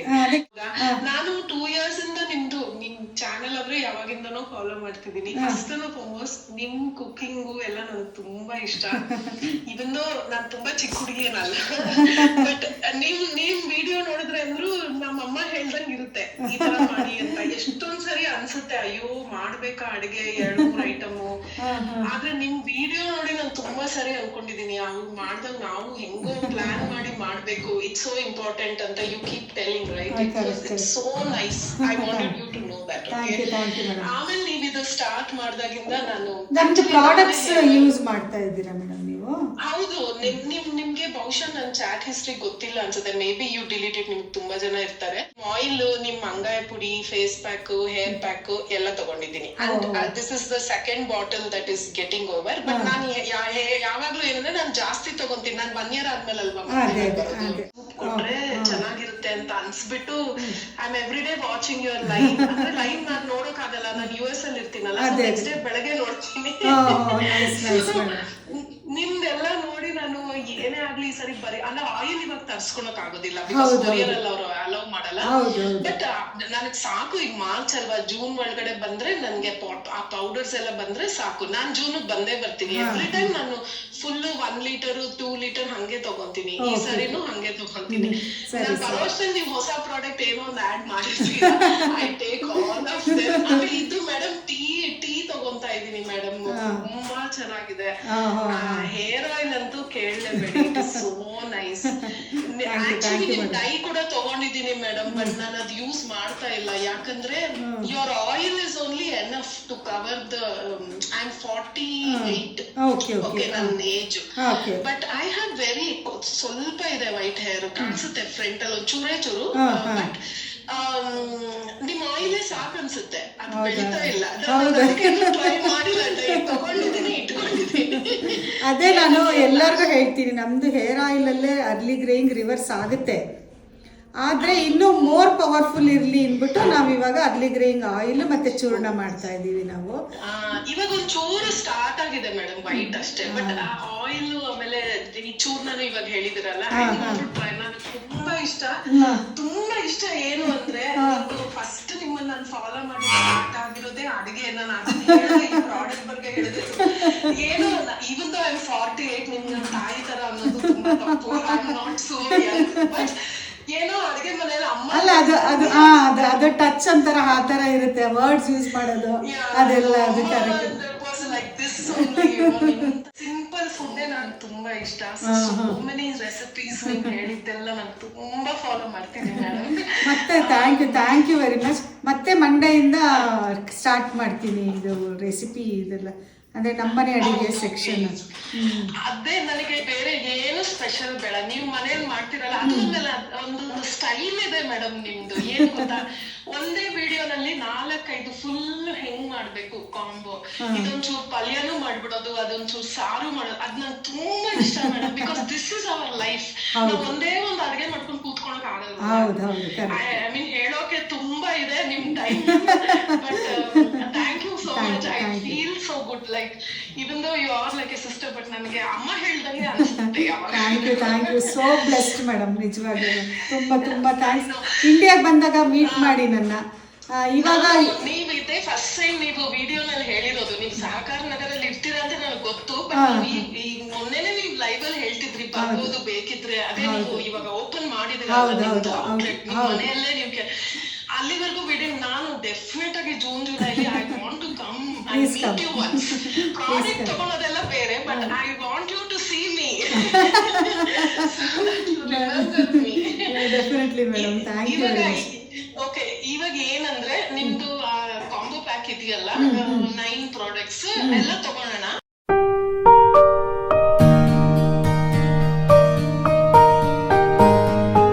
Okay. ನಾನು 2 years ಇಂದ ನಿಮ್ ಚಾನೆಲ್ ಆದ್ರೆ ಯಾವಾಗಿಂದನೋ ಫಾಲೋ ಮಾಡ್ತಿದ್ದೀನಿ. ಫಸ್ಟ್ ಅಂಡ್ ಫಾರ್ಮೋಸ್ಟ್ ನಿಮ್ ಕುಕಿಂಗು ಎಲ್ಲ ನಂಗೆ ತುಂಬಾ ಇಷ್ಟ. ಇವನ್ ನಾನ್ ತುಂಬಾ ಚಿಕ್ಕ ಹುಡುಗಿ ಏನಲ್ಲ, ಬಟ್ ನೀವ್ ವಿಡಿಯೋ ನೋಡಿದ್ರೆ ಅಂದ್ರು ನಮ್ಮಮ್ಮ ಹೇಳ್ದಂಗ್ ಇರುತ್ತೆ ಈ ತರ ಮಾಡಿ ಅಂತ. ಎಷ್ಟೊಂದ್ ಸರಿ ಅನ್ಸುತ್ತೆ ಅಯ್ಯೋ ಮಾಡ್ಬೇಕಾ ಅಡ್ಗೆ 2-3 ಐಟಮು. ಆದ್ರೆ ನಿಮ್ ವಿಡಿಯೋ ನೋಡಿ ನಾನು ತುಂಬಾ ಸರಿ ಅನ್ಕೊಂಡಿದೀನಿ ಅವ್ರು ಮಾಡ್ದಾಗ ನಾವು ಹೆಂಗೋ ಪ್ಲಾನ್ ಮಾಡಿ ಮಾಡ್ಬೇಕು. ಇಟ್ಸ್ ಸೋ ಇಂಪಾರ್ಟೆಂಟ್ ಅಂತ you keep telling right. It's so nice. I wanted you to know that. ಆಮೇಲೆ ನೀವು ಇದು ಸ್ಟಾರ್ಟ್ ಮಾಡ್ದಾಗಿಂದ ನಾನು ನಮ್ದು ಪ್ರಾಡಕ್ಟ್ಸ್ ಯೂಸ್ ಮಾಡ್ತಾ ಇದ್ದೀರಾ ಮೇಡಮ್ ನೀವು? ಹೌದು. ನಿಮ್ಗೆ ಬಹುಶಃ ನನ್ ಚಾಟ್ ಹಿಸ್ಟ್ರಿ ಗೊತ್ತಿಲ್ಲ ಅನ್ಸುತ್ತೆ. Maybe you delete it. ನಿಮ್ಗೆ ತುಂಬಾ ಜನ ಇರ್ತಾರೆ. ಆಯಿಲ್, ನಿಮ್ ಅಂಗಾಯ ಪುಡಿ, ಫೇಸ್ ಪ್ಯಾಕ್, ಹೇರ್ ಪ್ಯಾಕ್ ಎಲ್ಲ ತಗೊಂಡಿದ್ದೀನಿ. And this is the second bottle that is getting over. But ನಾನು ಯಾವಾಗ್ಲೂ ಏನಂದ್ರೆ ನಾನು ಜಾಸ್ತಿ ತಗೊಂತೀನಿ. ನಾನು 1 year ಆದ್ಮೇಲೆ ಅಲ್ವಾ ಕೊಟ್ರೆ ಚೆನ್ನಾಗಿರುತ್ತೆ ಅಂತ ಅನ್ಸ್ಬಿಟ್ಟು I am every day watching your live. ಅಂದ್ರೆ ಲೈವ್ ನಾನು ನೋಡಕ್ ಆಗಲ್ಲ, ನಾನು US ಅಲ್ಲಿ ಇರ್ತೀನಲ್ಲ, ನೆಕ್ಸ್ಟ್ ಡೇ ಬೆಳಗ್ಗೆ ನೋಡ್ತೀನಿ. ನಿಮ್ದೆಲ್ಲ ನೋಡಿ ನಾನು ಏನೇ ಆಗ್ಲಿ ಈ ಸರಿ ಬರೀ ಅಲ್ಲ ಆಯಿಲ್ ಇವಾಗ ತರ್ಸ್ಕೊಳಕ್ ಆಗೋದಿಲ್ಲ, ಬಿಕಾಸ್ ಕೊರಿಯರ್ ಅಲ್ಲಿ ಅವ್ರು ಅಲೌ ಮಾಡಲ್ಲ. ಬಟ್ ನನಗ್ ಸಾಕು. ಈಗ ಮಾರ್ಚ್ ಅಲ್ವಾ, ಜೂನ್ ಒಳಗಡೆ ಬಂದ್ರೆ ನನ್ಗೆ ಆ ಪೌಡರ್ಸ್ ಎಲ್ಲ ಬಂದ್ರೆ ಸಾಕು. ನಾನ್ ಜೂನ್ ಬಂದೇ ಬರ್ತೀನಿ. ಎವ್ರಿ ಟೈಮ್ ನಾನು ಫುಲ್ 1 liter 2 liter ಹಂಗೆ ತಗೊಂತೀನಿ. ಈ ಸರಿನೂ ಹಂಗೆ ತಗೊಂತೀನಿ. ನಾನು ಬರೋಷ್ಟಲ್ಲಿ ನೀವು ಹೊಸ ಪ್ರಾಡಕ್ಟ್ ಏನೋ ಒಂದು ಆಡ್ ಮಾಡಿರ್ತೀರ. I take all of them. ಆಮೇಲೆ ಇದು ಮೇಡಮ್ ಟೀ ತಗೊಂತಾ ಇದೀನಿ ಮೇಡಮ್, ತುಂಬಾ ಚೆನ್ನಾಗಿದೆ. ಹೇರ್ ಆಯಿಲ್ ಅಂತೂ ಕೇಳಲೇಬೇಡಿ, it is so nice. Actually dye ಕೂಡ ತಗೊಂಡಿದ್ದೀನಿ ಮೇಡಮ್, ಬಟ್ ನಾನು ಅದು ಯೂಸ್ ಮಾಡ್ತಾ ಇಲ್ಲ. ಯಾಕಂದ್ರೆ your oil is only enough to cover the I am 48. Okay ನನ್ನ age. But I have very ಸ್ವಲ್ಪ ಇದೆ ವೈಟ್ ಹೇರ್, ಕಾಣಿಸುತ್ತೆ ಫ್ರಂಟ್ ಅಲ್ಲಿ ಚೂರೇ ಚೂರು. ಬಟ್ ನಿಮ್ ಆಯಿಲೇ ಸಾಕ್ ಅನ್ಸುತ್ತೆ, ಅದು ಬೆಳೀತಾ ಇಲ್ಲ. ಟ್ರೈ ಮಾಡಿಲ್ಲ, ತಗೊಂಡಿದ್ದೀನಿ, ಇಟ್ಕೊಂಡಿದ್ದೀನಿ. ಅದೇ ನಾನು ಎಲ್ಲರಿಗೂ ಹೇಳ್ತೀನಿ, ನಮ್ದು ಹೇರ್ ಆಯಿಲ್ ಅಲ್ಲೇ ಅರ್ಲಿ ಗ್ರೇಯಿಂಗ್ ರಿವರ್ಸ್ ಆಗುತ್ತೆ. ಆದ್ರೆ ಇನ್ನೂ ಮೋರ್ ಪವರ್ಫುಲ್ ಇರ್ಲಿ ಅಂದ್ಬಿಟ್ಟು ನಾವ್ ಇವಾಗ ಅರ್ಲಿ ಗ್ರೇಯಿಂಗ್ ಆಯಿಲ್ ಮತ್ತೆ ಚೂರ್ಣ ಮಾಡ್ತಾ ಇದೀವಿ ನಾವು. ಇವಾಗ ಒಂದ್ ಚೂರು ಸ್ಟಾರ್ಟ್ ಆಗಿದೆ ಮೇಡಮ್, ವೈಟ್ ಅಷ್ಟೇ. ಬಟ್ ಆ ಆಯಿಲ್ ಆಮೇಲೆ ಈ ಚೂರ್ಣನು ಇವಾಗ ಹೇಳಿದಿರಲ್ಲ, ನನಗೆ ತುಂಬಾ ಇಷ್ಟ. ತುಂಬಾ ಇಷ್ಟ ಏನು ಅಂದ್ರೆ, ಫಸ್ಟ್ ನಿಮ್ಮನ್ನ ನಾನು ಫಾಲೋ ಮಾಡಿ ಸ್ಟಾರ್ಟ್ ಆಗಿರೋದೇ ಅಡಿಗೆ. ನಾನು ಅದನ್ನ ಹೇಳಿದೆ, ಈ ಪ್ರಾಡಕ್ಟ್ ಬಗ್ಗೆ ಹೇಳಿದೆ. ಏನು ಇವನ್ ಐ ಆಮ್ 48, ನಿಮ್ ನನ್ನ ತಾಯಿ ತರ ಅನ್ನೋದು ತುಂಬಾ ತಪ್ಪು. I am not so Young. But ಏನೋ ಅಡಿಗೆ ಮನೆಯಲ್ಲಿ ಅಮ್ಮ ಅಲ್ಲ ಅದು ಟಚ್ ಅಂತಾರ, ಆ ತರ ಇರುತ್ತೆ ವರ್ಡ್ಸ್ ಯೂಸ್ ಮಾಡೋದು ಅದೆಲ್ಲ. ಅದು ಕರೆಕ್ಟ್. ಸಿಂಪಲ್ ಫುಡ್ ನಂಗೆ ತುಂಬಾ ಇಷ್ಟ. ಸೋ ಮೆನಿ ರೆಸಿಪೀಸ್ ನೀವು ಹೇಳಿದ್ದೆಲ್ಲ ನಾನು ತುಂಬಾ ಫಾಲೋ ಮಾಡ್ತೀನಿ ಮೇಡಮ್. ಮತ್ತೆ ಥ್ಯಾಂಕ್ ಯು ವೆರಿ ಮಚ್. ಮತ್ತೆ ಮಂಡೆಯಿಂದ ಸ್ಟಾರ್ಟ್ ಮಾಡ್ತೀನಿ ಇದು ರೆಸಿಪಿ ಇದೆಲ್ಲ, ಅಂದ್ರೆ ನಮ್ಮನೆ ಅಡಿಗೆ ಸೆಕ್ಷನ್. ಅದೇ ನನಗೆ ಬೇರೆ ಏನು ಸ್ಪೆಷಲ್ ಬೇಡ. ನೀವು ಮನೇಲಿ ಮಾಡ್ತಿರಲ್ಲ, ಅದ್ರಲ್ಲ ಒಂದೊಂದು ಸ್ಟೈಲ್ ಇದೆ ಮೇಡಮ್ ನಿಮ್ದು. ಏನು ಗೊತ್ತಾ, ಒಂದೇ ವಿಡಿಯೋನಲ್ಲಿ 4-5 ಫುಲ್ ಹೆಂಗ್ ಮಾಡ್ಬೇಕು ಕಾಂಬೋ. ಇದೊಂಚೂರು ಪಲ್ಯನೂ ಮಾಡ್ಬಿಡೋದು, ಅದೊಂಚೂರು ಸಾರು ಮಾಡೋದು, ಅದ್ ನಂಗೆ ತುಂಬಾ ಇಷ್ಟ madam. Because this is our life. ನಾವು ಒಂದೇ ಒಂದು ಅಡ್ಗೆ ಮಾಡ್ಕೊಂಡು ಕೂತ್ಕೊಳಕ್ ಆಗಲ್ಲ. ಐ ಮೀನ್ ಹೇಳೋಕೆ ತುಂಬಾ ಇದೆ ನಿಮ್ time. But thank you so much. I feel so good. Like even though you are like a sister, but ನನಗೆ ಅಮ್ಮ ಹೇಳ್ದಂಗೆ ಅನಿಸುತ್ತೆ. Thank you so blessed madam, ನಿಜವಾಗ್ಲೂ ತುಂಬಾ ಥ್ಯಾಂಕ್ಸ್. ಇಂಡಿಯಾಗೆ ಬಂದಾಗ ಮೀಟ್ ಮಾಡಿ ನನ್ನ. ಇವಾಗ ನೀವು ಇದೆ ಫಸ್ಟ್ ಟೈಮ್ ನೀವು ವಿಡಿಯೋನಲ್ಲಿ ಹೇಳಿರೋದು. ನೀವು ಸಹಕಾರ ನಗರಲ್ಲಿ ಇರ್ತೀರಾ ಅಂತ ನನಗೆ ಗೊತ್ತು. ಬಟ್ ಈಗ ಮೊನ್ನೆನೆ ನೀವು ಲೈವ್ ಅಲ್ಲಿ ಹೇಳ್ತಿದ್ರಿ ಬರ್ಬೋದು ಬೇಕಿದ್ರೆ. ಅದೇ ನೀವು ಇವಾಗ ಓಪನ್ ಮಾಡಿದ್ರಲ್ಲ ಔಟ್ಲೆಟ್ ನಿಮ್ಮ ಮನೆಯಲ್ಲೇ. ನೀವು ಅಲ್ಲಿವರೆಗೂ ಬಿಡಿ, ನಾನು ಡೆಫಿನೆಟ್ ಆಗಿ ಜೂನ್ ಜುಲೈಲಿ I want to come and meet you once. Product ತಗೊಳ್ಳೋದೆಲ್ಲ ಬೇರೆ, but I want you to see me. Definitely madam, thank you very much. Okay, ಇವಾಗ ಏನಂದ್ರೆ ನಿಮ್ದು ಕಾಂಬೋ ಪ್ಯಾಕ್ ಇದೆಯಲ್ಲ, 9 ಪ್ರಾಡಕ್ಟ್ಸ್ ಎಲ್ಲ ತಗೊಂಡು